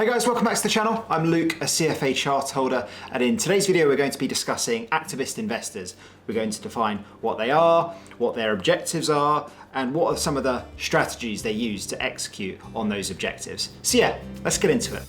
Hey guys, welcome back to the channel. I'm Luke, a CFA Charterholder, and in today's video we're going to be discussing activist investors. We're going to define what they are, what their objectives are, and what are some of the strategies they use to execute on those objectives. So yeah, let's get into it.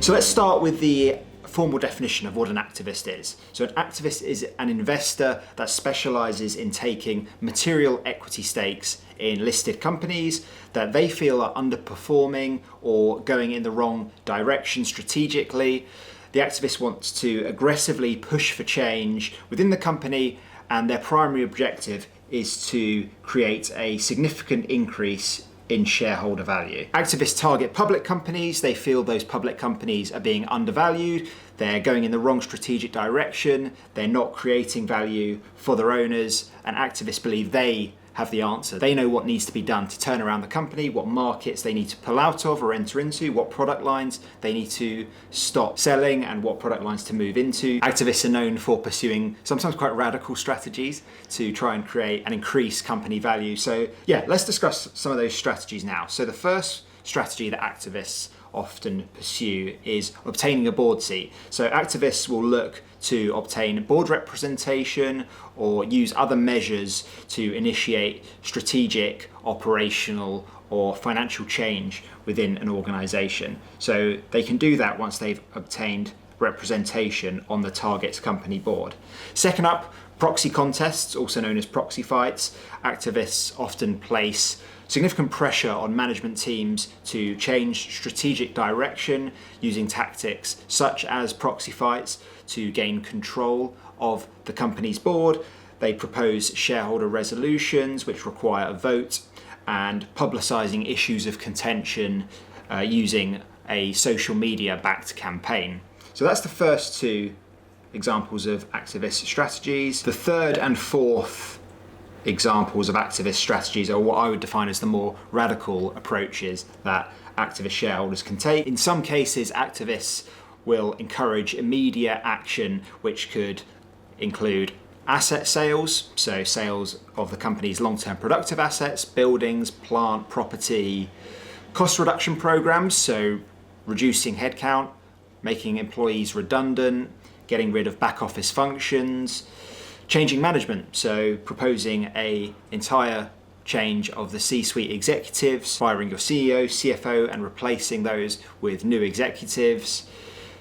So let's start with the formal definition of what an activist is. So an activist is an investor that specializes in taking material equity stakes in listed companies that they feel are underperforming or going in the wrong direction strategically. The activist wants to aggressively push for change within the company, and their primary objective is to create a significant increase in shareholder value. Activists target public companies. They feel those public companies are being undervalued, they're going in the wrong strategic direction, they're not creating value for their owners, and activists believe they have the answer. They know what needs to be done to turn around the company, what markets they need to pull out of or enter into, what product lines they need to stop selling, and what product lines to move into. Activists are known for pursuing sometimes quite radical strategies to try and create and increase company value. So yeah, let's discuss some of those strategies now. So the first strategy that activists often pursue is obtaining a board seat. So activists will look to obtain board representation or use other measures to initiate strategic, operational, or financial change within an organization. So they can do that once they've obtained representation on the target company board. Second up, proxy contests, also known as proxy fights. Activists often place significant pressure on management teams to change strategic direction using tactics such as proxy fights to gain control of the company's board. They propose shareholder resolutions which require a vote, and publicizing issues of contention using a social media backed campaign. So that's the first two examples of activist strategies. The third and fourth examples of activist strategies are what I would define as the more radical approaches that activist shareholders can take. In some cases, activists will encourage immediate action, which could include asset sales, so sales of the company's long-term productive assets, buildings, plant, property, cost reduction programs, so reducing headcount, making employees redundant, getting rid of back office functions, changing management, so proposing an entire change of the C-suite executives, firing your CEO, CFO, and replacing those with new executives.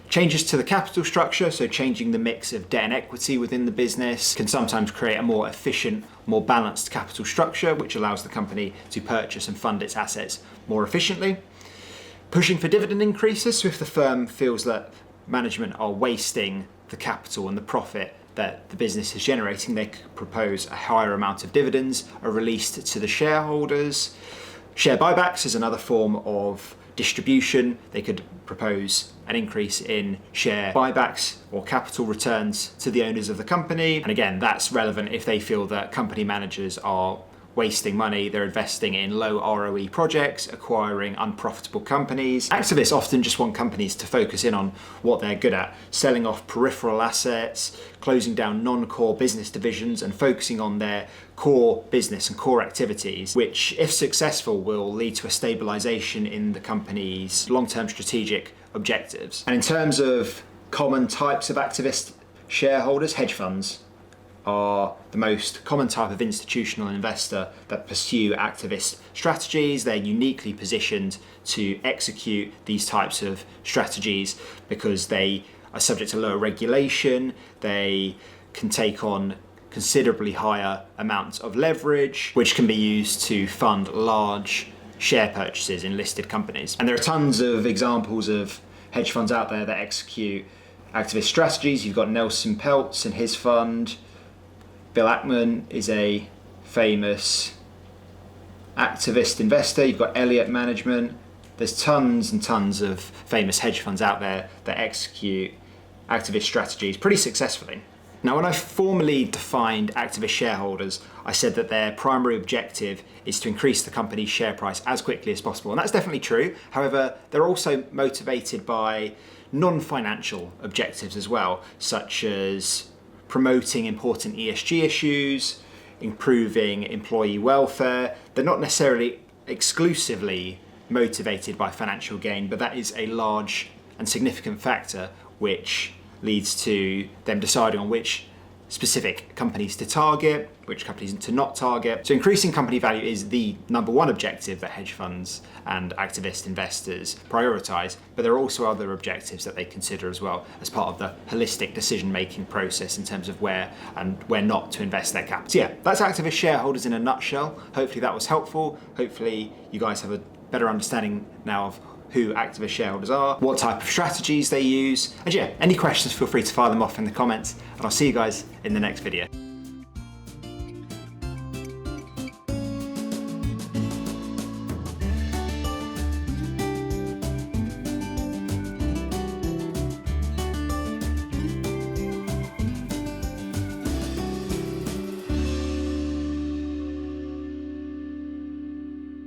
Changes to the capital structure, so changing the mix of debt and equity within the business, can sometimes create a more efficient, more balanced capital structure, which allows the company to purchase and fund its assets more efficiently. Pushing for dividend increases, so if the firm feels that management are wasting the capital and the profit that the business is generating, they could propose a higher amount of dividends are released to the shareholders. Share buybacks is another form of distribution. They could propose an increase in share buybacks or capital returns to the owners of the company. And again, that's relevant if they feel that company managers are wasting money, they're investing in low ROE projects, acquiring unprofitable companies. Activists often just want companies to focus in on what they're good at, selling off peripheral assets, closing down non-core business divisions, and focusing on their core business and core activities, which, if successful, will lead to a stabilization in the company's long-term strategic objectives. And in terms of common types of activist shareholders, hedge funds are the most common type of institutional investor that pursue activist strategies. They're uniquely positioned to execute these types of strategies because they are subject to lower regulation, they can take on considerably higher amounts of leverage, which can be used to fund large share purchases in listed companies. And there are tons of examples of hedge funds out there that execute activist strategies. You've got Nelson Peltz and his fund. Bill Ackman is a famous activist investor. You've got Elliott Management. There's tons and tons of famous hedge funds out there that execute activist strategies pretty successfully. Now, when I formally defined activist shareholders, I said that their primary objective is to increase the company's share price as quickly as possible. And that's definitely true. However, they're also motivated by non-financial objectives as well, such as promoting important ESG issues, improving employee welfare. They're not necessarily exclusively motivated by financial gain, but that is a large and significant factor which leads to them deciding on which specific companies to target, which companies to not target. So increasing company value is the number one objective that hedge funds and activist investors prioritize, but there are also other objectives that they consider as well as part of the holistic decision-making process in terms of where and where not to invest their capital. So yeah, that's activist shareholders in a nutshell. Hopefully that was helpful. Hopefully you guys have a better understanding now of who activist shareholders are, what type of strategies they use. And yeah, any questions, feel free to fire them off in the comments, and I'll see you guys in the next video.